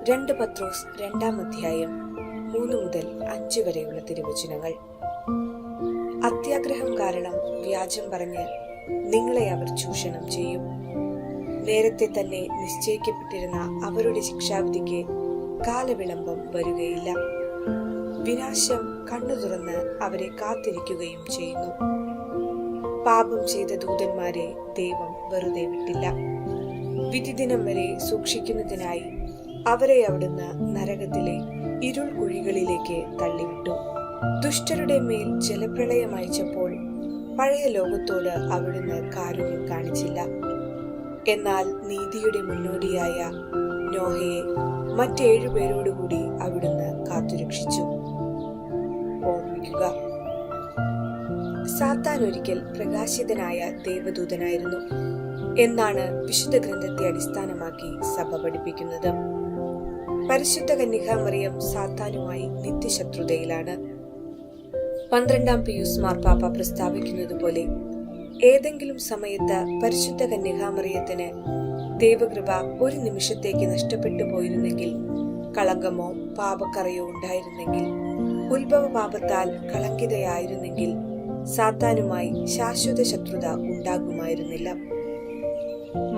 2 പത്രോസ് 2-ാം അധ്യായം 3 മുതൽ 5 വരെയുള്ള തിരുവചനങ്ങൾ. അത്യാഗ്രഹം കാരണം വ്യാജം പറഞ്ഞ് നിങ്ങളെ അവർ ചൂഷണം ചെയ്യും. നേരത്തെ തന്നെ നിശ്ചയിക്കപ്പെട്ടിരുന്ന അവരുടെ ശിക്ഷാവിധിക്ക് കാലവിളംബം വരുകയില്ല. വിനാശം കണ്ണു തുറന്ന് അവരെ കാത്തിരിക്കുകയും ചെയ്യുന്നു. പാപം ചെയ്ത ദൂതന്മാരെ ദൈവം വെറുതെ വിട്ടില്ല. വിധിദിനം വരെ സൂക്ഷിക്കുന്നതിനായി അവരെ അവിടുന്ന് നരകത്തിലെ ഇരുൾ കുഴികളിലേക്ക് തള്ളിവിട്ടു. ദുഷ്ടരുടെ മേൽ ജലപ്രളയം അയച്ചപ്പോൾ പഴയ ലോകത്തോട് അവിടുന്ന് കാരുണ്യം കാണിച്ചില്ല. എന്നാൽ നീതിയുടെ മുന്നോടിയായ നോഹയെ മറ്റ് 7 പേരോടുകൂടി അവിടുന്ന് കാത്തുരക്ഷിച്ചു. ഓർമ്മിക്കുക, സാത്താൻ ഒരിക്കൽ പ്രകാശിതനായ ദേവദൂതനായിരുന്നു എന്നാണ് വിശുദ്ധ ഗ്രന്ഥത്തെ അടിസ്ഥാനമാക്കി സഭ പഠിപ്പിക്കുന്നത്. പരിശുദ്ധ കന്യകാമറിയം സാത്താനുമായി നിത്യശത്രുതയിലാണ്. 12-ാം പിയൂസ് മാർപ്പാപ്പ പ്രസ്താവിക്കുന്നത് പോലെ ഏതെങ്കിലും സമയത്ത് പരിശുദ്ധ കന്യകാമറിയത്തിന് ദൈവകൃപ ഒരു നിമിഷത്തേക്ക് നഷ്ടപ്പെട്ടു പോയിരുന്നെങ്കിൽ, കളങ്കമോ പാപക്കറയോ ഉണ്ടായിരുന്നെങ്കിൽ, ഉത്ഭവ പാപത്താൽ കളങ്കിതയായിരുന്നെങ്കിൽ സാത്താനുമായി ശാശ്വത ശത്രുത ഉണ്ടാകുമായിരുന്നില്ല.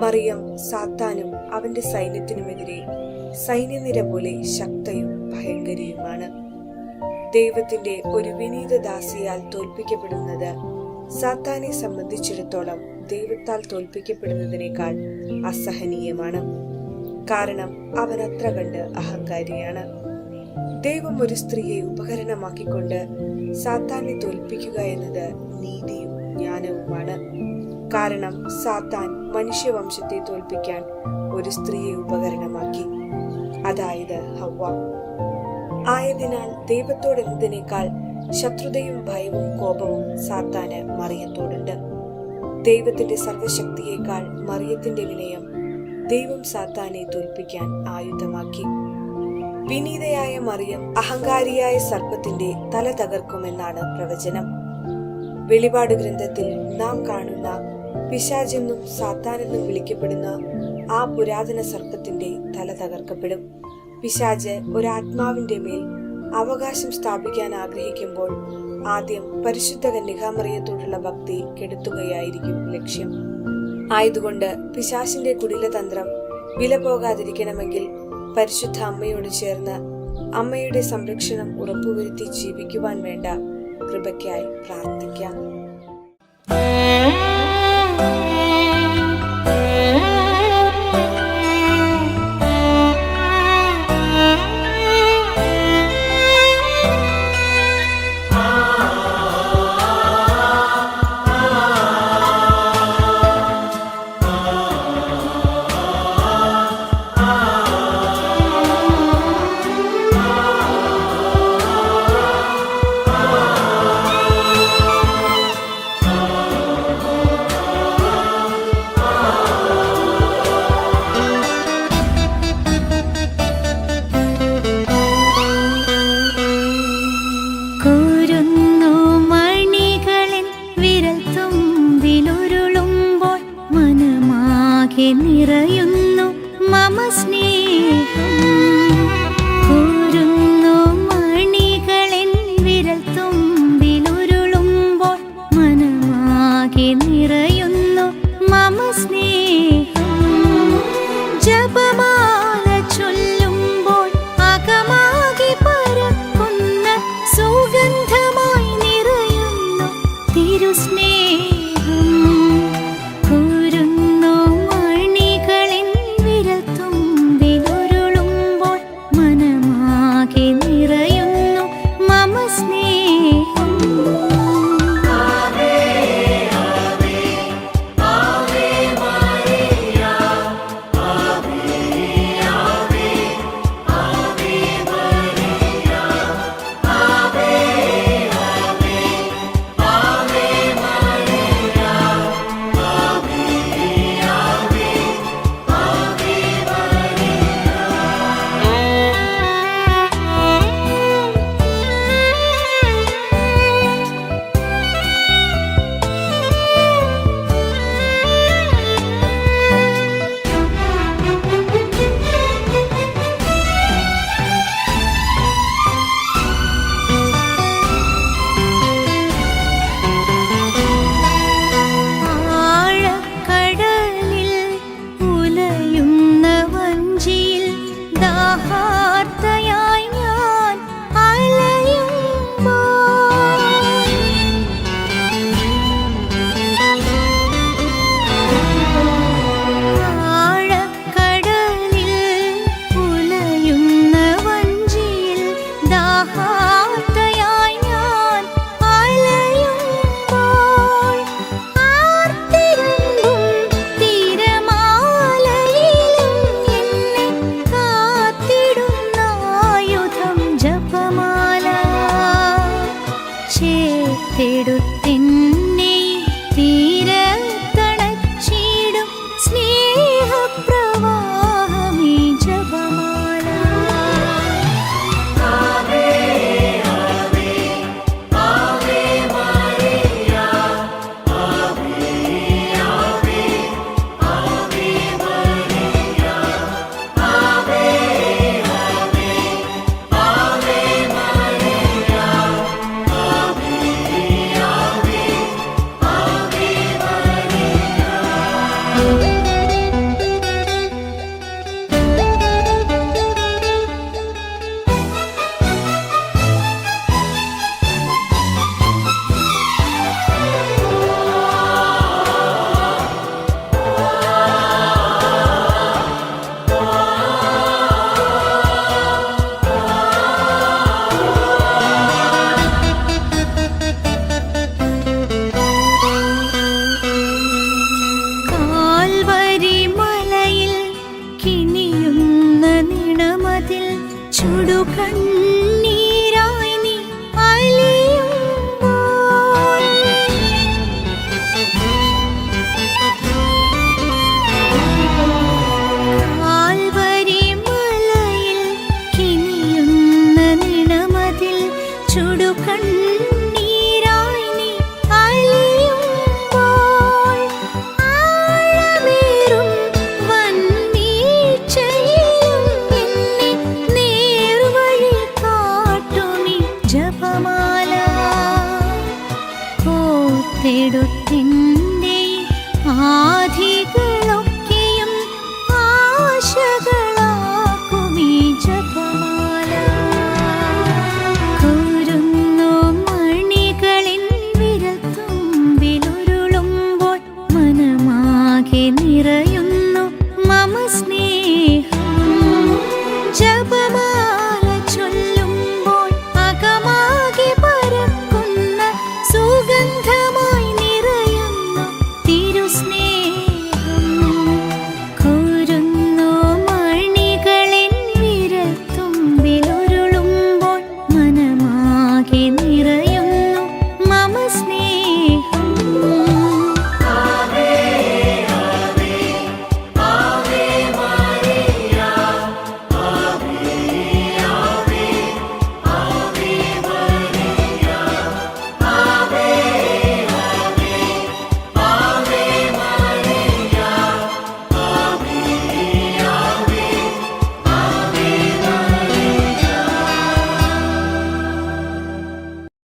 മറിയം സാത്താനും അവന്റെ സൈന്യത്തിനുമെതിരെ സൈന്യനിര പോലെ ശക്തയും ഭയങ്കരിയുമാണ്. ദൈവത്തിന്റെ ഒരു വിനീത ദാസിയാൽ തോൽപ്പിക്കപ്പെടുന്നത് സാത്താനെ സംബന്ധിച്ചിടത്തോളം ദൈവത്താൽ തോൽപ്പിക്കപ്പെടുന്നതിനേക്കാൾ അസഹനീയമാണ്. കാരണം അവൻ അത്ര കണ്ട് അഹങ്കാരിയാണ്. ദൈവം ഒരു സ്ത്രീയെ ഉപകരണമാക്കിക്കൊണ്ട് സാത്താനെ തോൽപ്പിക്കുക എന്നത് നീതിയും ജ്ഞാനവുമാണ്. കാരണം സാത്താൻ മനുഷ്യവംശത്തെ തോൽപ്പിക്കാൻ ഒരു സ്ത്രീയെ ഉപകരണമാക്കി, അതായത് ഹവ്വ. ആയതിനാൽ ദൈവത്തോടെന്നതിനേക്കാൾ ശത്രുതയും ഭയവും കോപവും സാത്താന് മറിയത്തോടുണ്ട്. ദൈവത്തിന്റെ സർവശക്തിയേക്കാൾ മറിയത്തിന്റെ വിനയം ദൈവം സാത്താനെ തോൽപ്പിക്കാൻ ആയുധമാക്കി. വിനീതയായ മറിയം അഹങ്കാരിയായ സർപ്പത്തിന്റെ തല തകർക്കുമെന്നാണ് പ്രവചനം. വെളിപാട് ഗ്രന്ഥത്തിൽ നാം കാണുന്ന പിശാചെന്നും സാത്താനെന്നും വിളിക്കപ്പെടുന്ന ആ പുരാതന സർപ്പത്തിന്റെ തല തകർക്കപ്പെടും. പിശാച് ഒരാത്മാവിന്റെ മേൽ അവകാശം സ്ഥാപിക്കാൻ ആഗ്രഹിക്കുമ്പോൾ ആദ്യം പരിശുദ്ധ കന്യകാമറിയത്തോടുള്ള ഭക്തി കെടുത്തുകയായിരിക്കും ലക്ഷ്യം. ആയതുകൊണ്ട് പിശാചിന്റെ കുടിലതന്ത്രം വില പോകാതിരിക്കണമെങ്കിൽ പരിശുദ്ധ അമ്മയോട് ചേർന്ന് അമ്മയുടെ സംരക്ഷണം ഉറപ്പുവരുത്തി ജീവിക്കുവാൻ വേണ്ട കൃപയ്ക്കായി പ്രാർത്ഥിക്കാം. ചുടുകണ്ണീരായി നീ അലിയുമ്പോൾ കാൽവരി മലയിൽ കിനിയുന്ന നിണമതിൽ ചുടുകണ്ണീരായി നീ അലിയുമ്പോൾ ആഴമേറും വൻവീഴ്ചയിലും എന്നെ നേർവഴി കാട്ടുമീ ജപമാല കോർത്തെടുത്തിൻ